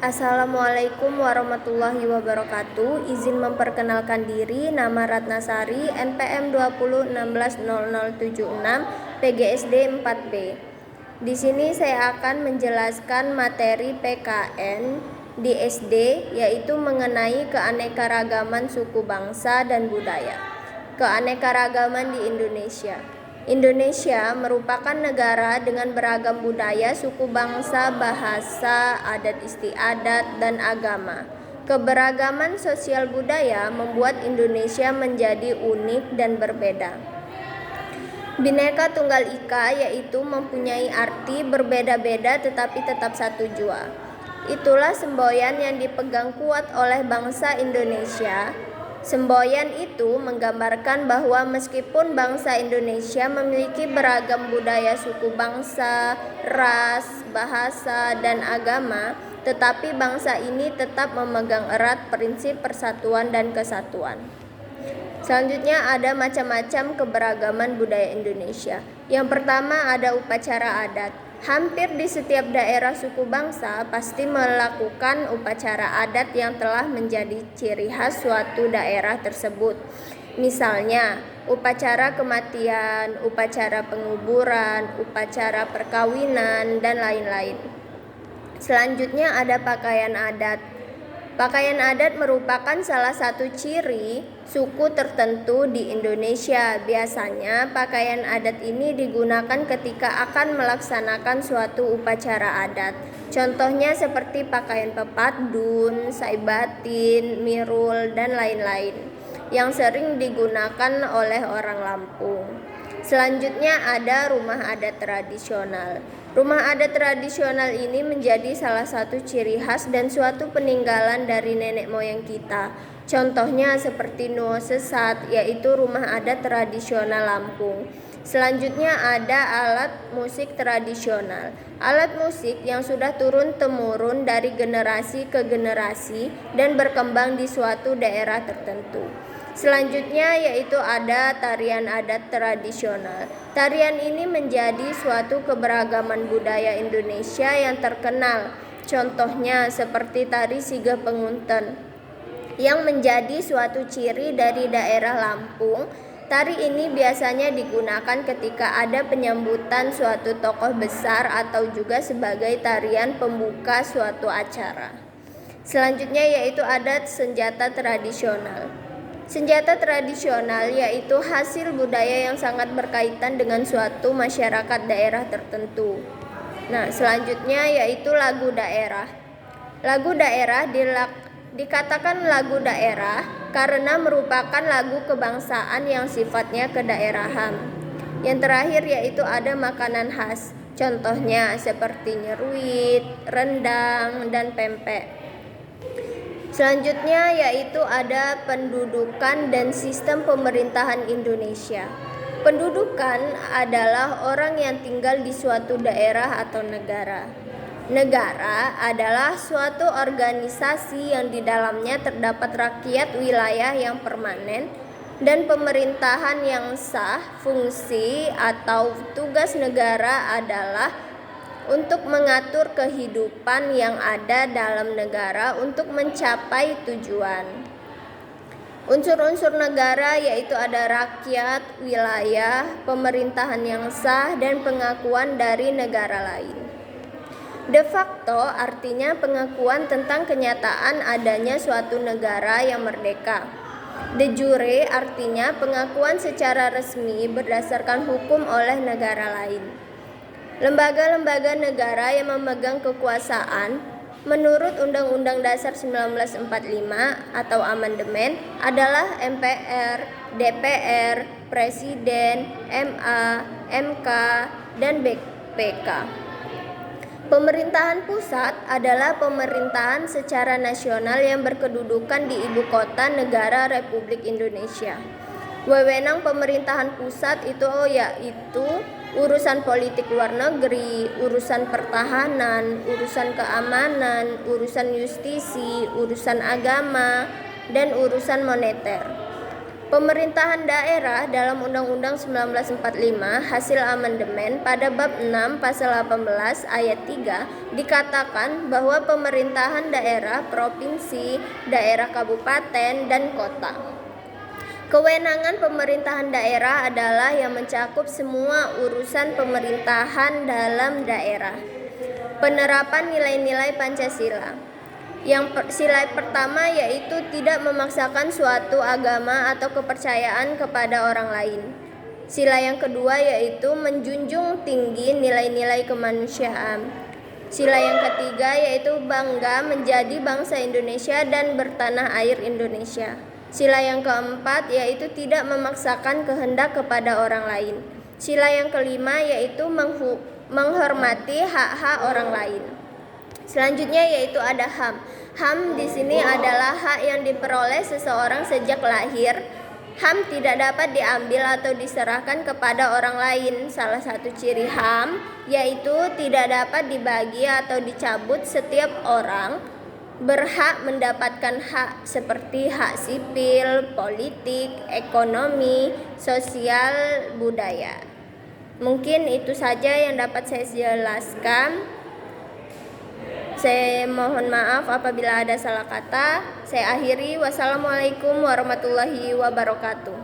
Assalamualaikum warahmatullahi wabarakatuh. Izin memperkenalkan diri, nama Ratnasari, NPM 20160076, PGSD 4B. Di sini saya akan menjelaskan materi PKN di SD, yaitu mengenai keanekaragaman suku bangsa dan budaya. Keanekaragaman di Indonesia. Indonesia merupakan negara dengan beragam budaya, suku bangsa, bahasa, adat istiadat, dan agama. Keberagaman sosial budaya membuat Indonesia menjadi unik dan berbeda. Bhinneka Tunggal Ika yaitu mempunyai arti berbeda-beda tetapi tetap satu jua. Itulah semboyan yang dipegang kuat oleh bangsa Indonesia. Semboyan itu menggambarkan bahwa meskipun bangsa Indonesia memiliki beragam budaya, suku bangsa, ras, bahasa, dan agama, tetapi bangsa ini tetap memegang erat prinsip persatuan dan kesatuan. Selanjutnya ada macam-macam keberagaman budaya Indonesia. Yang pertama ada upacara adat. Hampir di setiap daerah suku bangsa pasti melakukan upacara adat yang telah menjadi ciri khas suatu daerah tersebut. Misalnya, upacara kematian, upacara penguburan, upacara perkawinan, dan lain-lain. Selanjutnya ada pakaian adat. Pakaian adat merupakan salah satu ciri suku tertentu di Indonesia. Biasanya pakaian adat ini digunakan ketika akan melaksanakan suatu upacara adat. Contohnya seperti pakaian pepadun, saibatin, mirul, dan lain-lain yang sering digunakan oleh orang Lampung. Selanjutnya ada rumah adat tradisional. Rumah adat tradisional ini menjadi salah satu ciri khas dan suatu peninggalan dari nenek moyang kita. Contohnya seperti Nuo Sesat, yaitu rumah adat tradisional Lampung. Selanjutnya ada alat musik tradisional. Alat musik yang sudah turun-temurun dari generasi ke generasi dan berkembang di suatu daerah tertentu. Selanjutnya yaitu ada tarian adat tradisional. Tarian ini menjadi suatu keberagaman budaya Indonesia yang terkenal. Contohnya seperti tari Sigah Pengunten yang menjadi suatu ciri dari daerah Lampung. Tari ini biasanya digunakan ketika ada penyambutan suatu tokoh besar atau juga sebagai tarian pembuka suatu acara. Selanjutnya yaitu ada senjata tradisional. Senjata tradisional yaitu hasil budaya yang sangat berkaitan dengan suatu masyarakat daerah tertentu. Nah, selanjutnya yaitu lagu daerah. Lagu daerah dikatakan lagu daerah karena merupakan lagu kebangsaan yang sifatnya kedaerahan. Yang terakhir yaitu ada makanan khas. Contohnya seperti nyeruit, rendang, dan pempek. Selanjutnya yaitu ada pendudukan dan sistem pemerintahan Indonesia. Pendudukan adalah orang yang tinggal di suatu daerah atau negara. Negara adalah suatu organisasi yang di dalamnya terdapat rakyat wilayah yang permanen dan pemerintahan yang sah. Fungsi atau tugas negara adalah untuk mengatur kehidupan yang ada dalam negara untuk mencapai tujuan. Unsur-unsur negara yaitu ada rakyat, wilayah, pemerintahan yang sah, dan pengakuan dari negara lain. De facto artinya pengakuan tentang kenyataan adanya suatu negara yang merdeka. De jure artinya pengakuan secara resmi berdasarkan hukum oleh negara lain. Lembaga-lembaga negara yang memegang kekuasaan menurut Undang-Undang Dasar 1945 atau amandemen adalah MPR, DPR, Presiden, MA, MK, dan BPK. Pemerintahan pusat adalah pemerintahan secara nasional yang berkedudukan di ibu kota negara Republik Indonesia. Wewenang pemerintahan pusat itu yaitu urusan politik luar negeri, urusan pertahanan, urusan keamanan, urusan justisi, urusan agama, dan urusan moneter. Pemerintahan daerah dalam Undang-Undang 1945 hasil amandemen pada bab 6 pasal 18 ayat 3 dikatakan bahwa pemerintahan daerah provinsi, daerah kabupaten, dan kota. Kewenangan pemerintahan daerah adalah yang mencakup semua urusan pemerintahan dalam daerah. Penerapan nilai-nilai Pancasila. Sila pertama yaitu tidak memaksakan suatu agama atau kepercayaan kepada orang lain. Sila yang kedua yaitu menjunjung tinggi nilai-nilai kemanusiaan. Sila yang ketiga yaitu bangga menjadi bangsa Indonesia dan bertanah air Indonesia. Sila yang keempat yaitu tidak memaksakan kehendak kepada orang lain. Sila yang kelima yaitu menghormati hak-hak orang lain. Selanjutnya yaitu ada HAM. HAM di sini adalah hak yang diperoleh seseorang sejak lahir. HAM tidak dapat diambil atau diserahkan kepada orang lain. Salah satu ciri HAM yaitu tidak dapat dibagi atau dicabut. Setiap orang berhak mendapatkan hak seperti hak sipil, politik, ekonomi, sosial, budaya. Mungkin itu saja yang dapat saya jelaskan. Saya mohon maaf apabila ada salah kata. Saya akhiri. Wassalamualaikum warahmatullahi wabarakatuh.